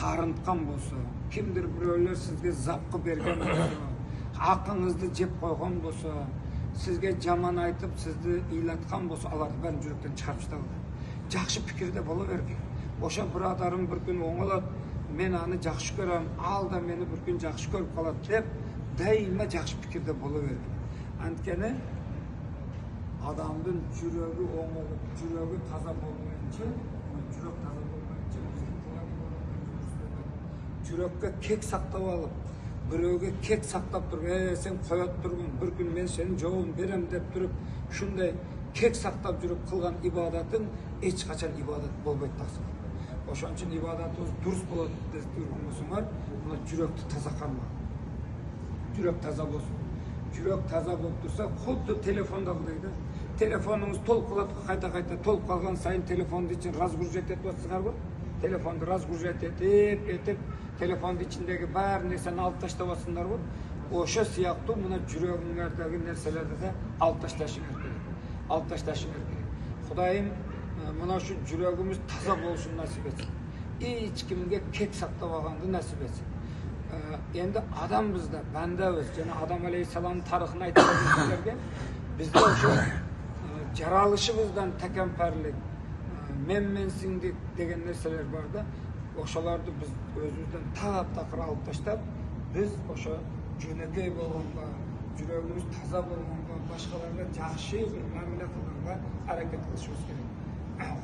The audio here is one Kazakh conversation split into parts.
тарынтқан болса, kimdir birovlar sizge zapqı bergen bolsa, haqqыңызды жеп қойған болса, sizge жаман айтып, sizді ыйлатқан болса, аларды бәрін жүректен шығарып тастаңыз. Жақсы пікірде бола берген. Оша бірадарым бір күн оңалады, мен аны жақсы көрем, ал да мені бір күн жақсы көріп қалады деп, дайыма жақсы пікірде бола берген. Анткені адамдың жүрегі оңалып, жүрегі таза болмайынша, жүрек таза болмайынша, жүрекке кек сақтап алып, біреуге кек сақтап тұрып, сен қоят тұрғын, бір күн мен сенің жауын берем деп тұрып, шындай кек сақтап жүріп қылған ибадатын ешқашан ибадат болмайды тақсыр. Ошон үчүн ибадатыбыз дұрыс болады деп жүрген болсаңар, мына жүректі таза қарма. Жүрек таза болсын. Жүрек таза болып тұрса, құдды телефондағыдай да. Телефоныңыз толқылатқа қайта-қайта толып қалған сайын телефонды için разгружать етіп отырсыңар ғой. Телефонды разгружать етіп, телефонды içindегі бар нәрсені алып таштап отырсыңдар ғой. Ошо сияқты мына жүрегіңіздегі нәрселерді де алып ташташыңыз керек. Алып ташташыңыз керек. Құдайым мына şu жүрегіміз таза болсын насip етсін. Ешкімге кек сақтап алғанды насip етсін. Енді адамбыз да, бәндәбіз, және Адам алейхиссаламның тарихын айтып өтсеңерге, бізде ошо жаралышыбыздан тәкәмпәрлік, менсиңдік деген нәрселер бар да, ошоларды біз өзімізден тақыр алып таштап, біз ошо жөнекей болғанға, жүрегіміз таза болғанға, башқаларға жақсы бір мәміле қылғанға әрекет қылышымыз керек.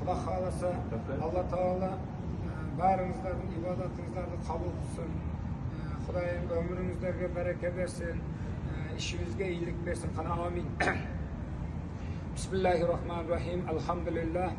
Құда қаласа, Алла Тағала бәріңіздердің ибадатыңыздарды қабыл қылсын. Құдайым өміріңіздерге бәреке берсін, ішімізге ийлік берсін. Қана амин. Бисмиллахиррахманиррахим. Алхамдулиллах.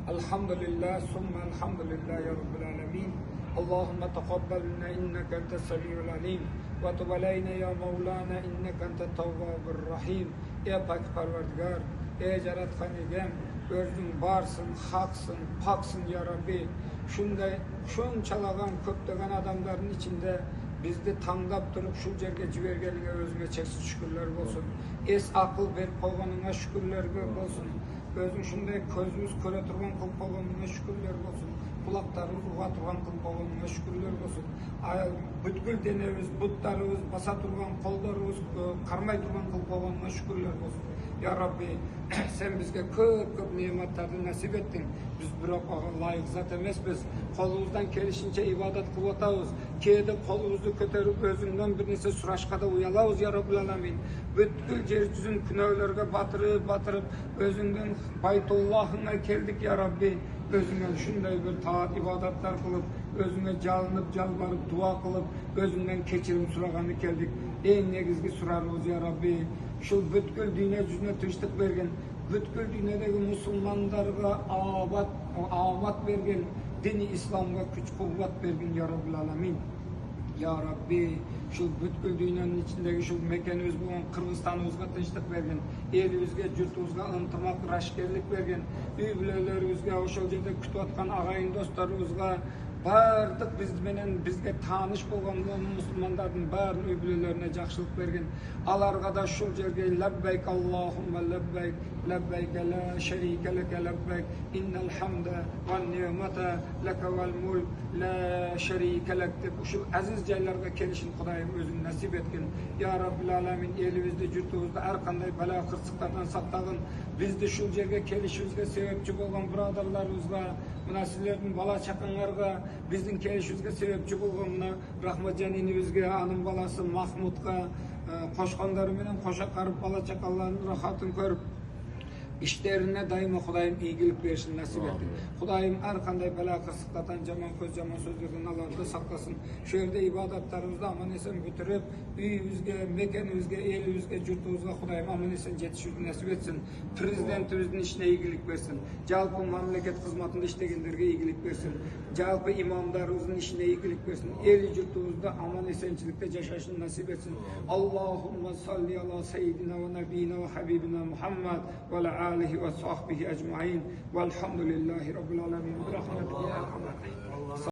Алхамдулиллах. Сумма алхамдулиллах я Раббил аламин. Аллахумма тақаббал минна иннака анта самиул алим. Ва туб алейна я Маулана иннака анта таввабур рахим. Ey pak Parvardigar, ey Жаратқан Егем, өзің барсың, хақсың, пақсың я Rabbi. Шундай шончалаған көптеген адамдардың içinde bizді таңдап тұрып шу жерге жібергеніңе өзіңе шексіз шүкірлер болсын. Ес ақыл беріп қойғаныңа шүкірлерге болсын. Өзің шундай көзіміз көре тұрған қылып қойғаныңа шүкірлер болсын. Құлақтарымыз ұға тұрған қылып қойғаныңа шүкірлер болсын. Бүткіл денеміз, бұттарымыз, баса тұрған қолдарымыз қармай тұрған қылып қойғаныңа шүкірлер болсын. Ya Rabbi, sen bizge көп nimetlerden nasip ettin. Biz bırak layık zat emezmiz. Kolumuzdan gelişince ibadet kıvatağız. Keyde kolumuzu köterip özünden bir nese suraşkada uyalavuz ya Rabbil Alamin. Bütkül yeryüzün günahlarına batırıp özünden Baytullah'ına geldik ya Rabbi. Özünden şunday bir taat ibadetler kılıp, özüne calınıp, calvarıp, dua kılıp, özünden keçirim suraganı geldik. En negizgi surarız ya Rabbi. Şu bütkül dünya yüzüne tüştük vergen, bütkül dünyadaki Müslümanlarga avat vergen, dini İslam'a güç kuvvet vergen ya Rabbil Alamin. Ya Rabbi, şu bütkül dünyanın içindeki şu mekanımız bulan Kırgızistan'ımızga tınçlık vergen, elimizge, yurtumuzga ıntımak, raşkerlik vergen, üylerimizge, oşol жерде күтіп atkan ağayın dostlarımızga, бардық бізменен бізге таныш болған мұсылмандардың бәрін өбілелеріне жақшылық берген. Аларға да шул жерге ләббәйк Аллахумма ләббәйк, ләббәйк ла шәрика ләка ләббәйк, иннал хамда ван ниъмата ләка вал мулк ла шәрика ләк деп ушул әзиз жайларға келишин Құдайым өзің насип еткен. Я Раббил Аламин, елімізді, жұртымызды әрқандай бала қырсықтардан сақтағын. Бізді шул жерге келишімізге себепчі болған брадарларымызға, мына сіздердің бала чақаңарға, біздің келишімізге себепчі болған мына Рахматжан енемізге, аның баласы Махмудқа, қошқандары менен қоша қарып бала чақаларының рахатын көріп, işlerine daima Құдайым игілік берсін, насип етсін. Құдайым әрқандай бәла қырсықтардан, жаман көз, жаман сөздерден Аллахты сақтасын. Şu жерде ибадаттарымызды аман есен бүтіріп, үйімізге, мекенімізге, елімізге, жұртымызға Құдайым аман есен жетішуді насип етсін. Президентіміздің ішіне игілік берсін. Жалпы мемлекет қызметінде іштегендерге игілік берсін. Жалпы имамдарымыздың ішіне игілік берсін. Ел жұртымызда аман есенчілікте жашашын насип етсін. Аллахумма салли ала сейдина ва набина ва хабибина Muhammad ва آله وصحبه أجمعين والحمد لله رب العالمين برحمتك يا أرحم الراحمين.